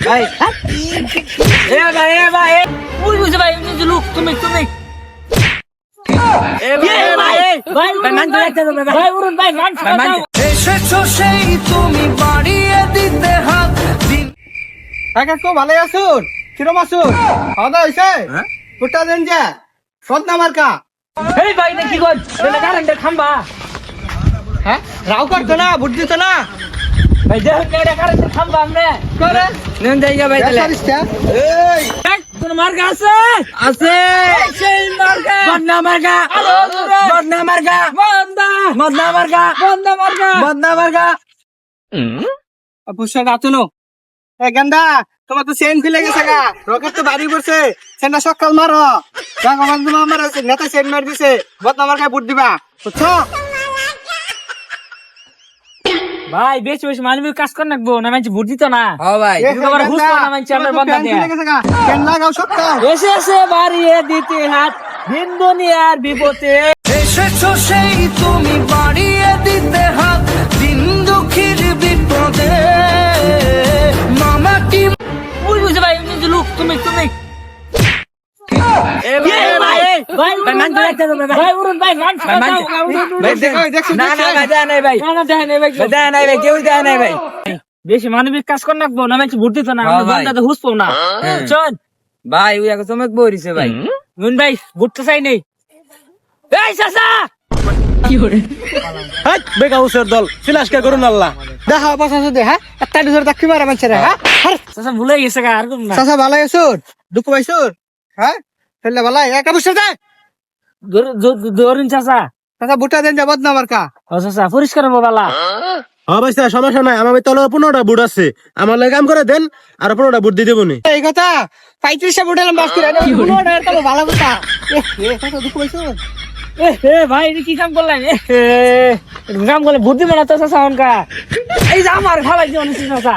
ভাই ভাই ওই বুঝে ভাই লুক তুমি এসেছো সেই তুমি বাড়িয়ে দিতে হাত খুব ভালো আসুন কিরম আসুন খাওয়া দাওয়া হয়েছে ভুট্টা দেন যা সদনা মার্কা এই ভাই কি কর কারেন্টের খাম্বা হ্যাঁ রাও করতো না ভোট দিত না ভাই দেখেন কারেন্টের খাম্বা আমরা করে নেন জায়গা ভাই তাহলে এই কোন মার্কা আছে সেই মার্কা বদনা মার্কা বদনা মার্কা পুষা রাতুনো এ গেন্দা তোমার তো চেন ফেলে গেছে গা রকেট তো বাড়ি পড়ছে চেনটা সকাল মারো আমার নেতা চেন মার দিছে বদনা মার্কায় ভোট দিবা বুঝছো ভাই বেশি বেশি মানবিক কাজ করে নাকবো না মানছি ভোট দিত না ভাই আবার হুস না মানছি আমরা বদনা দিয়ে চেন লাগাও সকাল এসে বাড়িয়ে দিতে হাত দিন দুনিয়ার বিপদে এসেছো সেই তুমি বাড়িয়ে দিতে হাত দিন দুঃখীর বিপদে মামাটি ওই বুঝে ভাই লুক তুমি বেশি মানবিক কাজ কর নাকবো না মানছি ভোট দিত না আমরা হুস পাও না চল ভাই ওই এক চমক বইরিছে ভাই মুন ভাই ভোট তো চাই নেই এই চাচা বেগা উসের দল ফিলাসকা করুন আল্লাহ দেখা পাশা দে হ্যাঁ একটা দুজোর তাকি মারা মানছে রে হ্যাঁ চাচা ভুলে গেছে আর কোন না চাচা ভালো আছুন দুঃখ পাইছুন হ্যাঁ ফেললে ভালো একা বসে দে ধরুন চাচা চাচা বুটা দেন যা বদনা মার্কা ও চাচা পরিষ্কার হবো বালা হ্যাঁ ভাই স্যার সমস্যা নাই আমার তলে 15টা বুট আছে আমার লাগে কাম করে দেন আর 15টা বুট দিয়ে দেবো নি এই কথা 35টা বুট এলাম বাস করে ভালো কথা চাচা দুঃখ পাইছুন এ ভাই এটা কি কাম করলেন কাম করলে ভোট দিব না তো চাচা অনকা এই যে আমার খালাই দিয়ে অনেক চাচা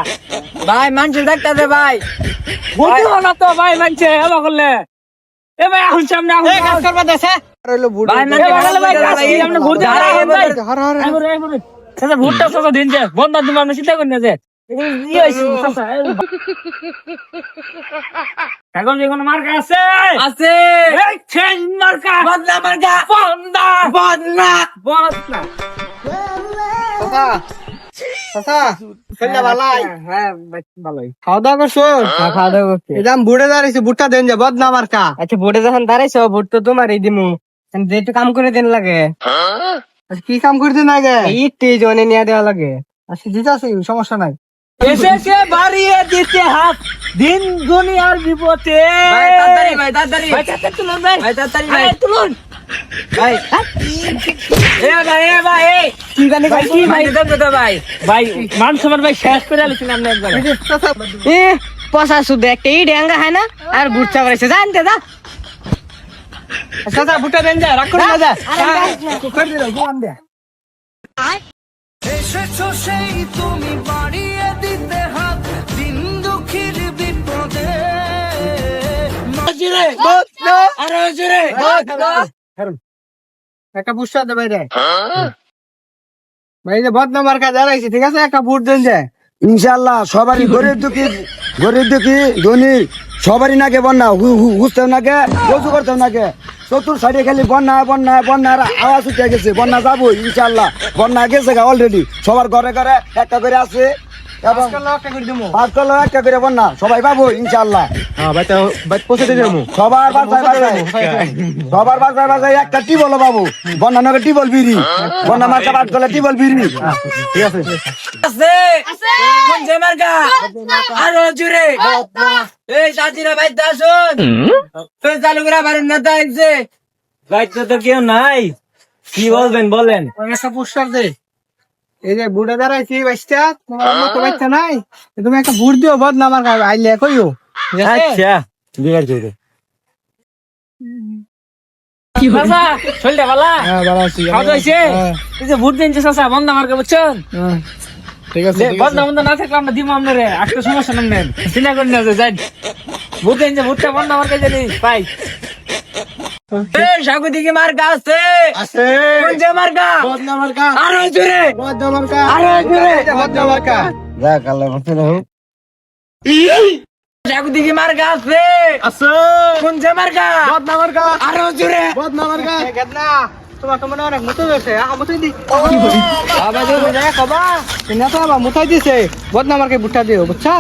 ভাই মানুষের ডাক্তার দে ভাই ভোট দিব না তো ভাই মানছে এবার করলে এ ভাই এখন সামনে এই কাজ করবা দেছে রইলো বুট ভাই এ ভালো ভাই কাজ কি আমরা ভোট দিব না ভাই হর হর চাচা ভোটটা চাচা দিন যে বন্ধ দিব আমরা চিন্তা করি না যে ই হইছে চাচা কাগজ যে কোনো মার্কা আছে আছে এই চেন মার্কা বদলা মার্কা বদনা বদলা চাচা চাচা ফেললে ভালো হ্যাঁ ভালোই খাওয়া দাওয়া করছুন খাওয়া দাওয়া করছে এদাম বুড়ে দাঁড়িয়েছে বুটটা দেন যা বদনা মার্কা আচ্ছা ভোটে যখন দাঁড়াইছো ভোট তো তোমারই দিমু যে একটু কাম করে দেন লাগে আচ্ছা, কি কাম করতে না গে একটু জনে নিয়ে দেওয়া লাগে আচ্ছা দিতে আছে সমস্যা নাই এসে বাড়িয়ে দিতে হাত দিন দুনিয়ার বিপদে ভাই তাড়াতাড়ি ভাই তাড়াতাড়ি ভাই তাড়াতাড়ি তুলুন ভাই ভাই তাড়াতাড়ি ভাই ভাই তুলুন ভাই এ ভাই কি জানি ভাই কি ভাই দেন তো ভাই ভাই মান সবার ভাই শেষ করে আলিছেন আপনি একবার এ পয়সা শুধু একটা এই ডেঙ্গা হয় না আর বুটটা করেছে জানতে দা চাচা বুটটা দেন যা রাখ করে না যা করে দিল গোয়ান দে এসেছো সেই তুমি বাড়িয়ে দিতে হাত দিন দুঃখীর বিপদে একটা বুঝতে দে ভাই রে ভাই যে বদনা মার্কা দাঁড়াইছে ঠিক আছে একটা বুট দেন যা ইনশাল্লাহ সবারই গরিব দুঃখী ধনী সবারই নাকে বন্যা হুসতেও নাকে গোসু করতেও নাকে চতুর সাইডে খালি বন্যার আওয়াজ উঠে গেছে বন্যা যাবো ইনশাল্লাহ বন্যা গেছে অলরেডি সবার ঘরে ঘরে একটা করে আছে এবং পাঁচ কল একটা করে বন্যা সবাই পাবো ইনশাল্লাহ সবার বাসায় একটা টিবল পাবো বন্যা নগে টিবল বিড়ি বন্যা মার্কা পাঁচ কলে টিবল বিড়ি ঠিক আছে আছে কোন যে মার্কা আরো জুড়ে এই সাথীরা ভাই দাসুন তুই চালু করে পারেন না তাইছে ভাই তো কেউ নাই কি বলবেন বলেন একটা পুরস্কার দে এই যে বুড়ে দাঁড়াইছি বাইশটা তোমার মতো বাচ্চা নাই তুমি একটা বুট দিও বদনা মার্কা আইলে কইও আচ্ছা বিয়ার জোরে কি বাবা চলতে বালা হ্যাঁ ভালো আছি খাওয়া হইছে এই যে ভোট দিনছে চাচা বন্ধ মার্কা বুঝছেন ঠিক আছে বন্ধ না থাকলে আমরা দিব আপনারে একটা সমস্যা নেন চিন্তা করেন না যে যাই ভোট দিনছে ভোটটা বন্ধ মার্কা জানি পাই এই সাগুদিকে মার্কা আছে আছে কোন যে মার্কা বদনা মার্কা আরো জুড়ে বদনা মার্কা আরো জুড়ে বদনা মার্কা যাক আল্লাহ জাগু দিকে মার্কা আছে আছে কোন যে মার্কা বদনা মার্কা আরো জোরে বদনা মার্কা গেদনা তোমার তো মনে অনেক মতো হয়েছে মুতাই দি আবার কবা নেতা আবার মুতাই দিছে বদনামারকে বুটটা দিও বুঝছা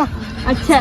আচ্ছা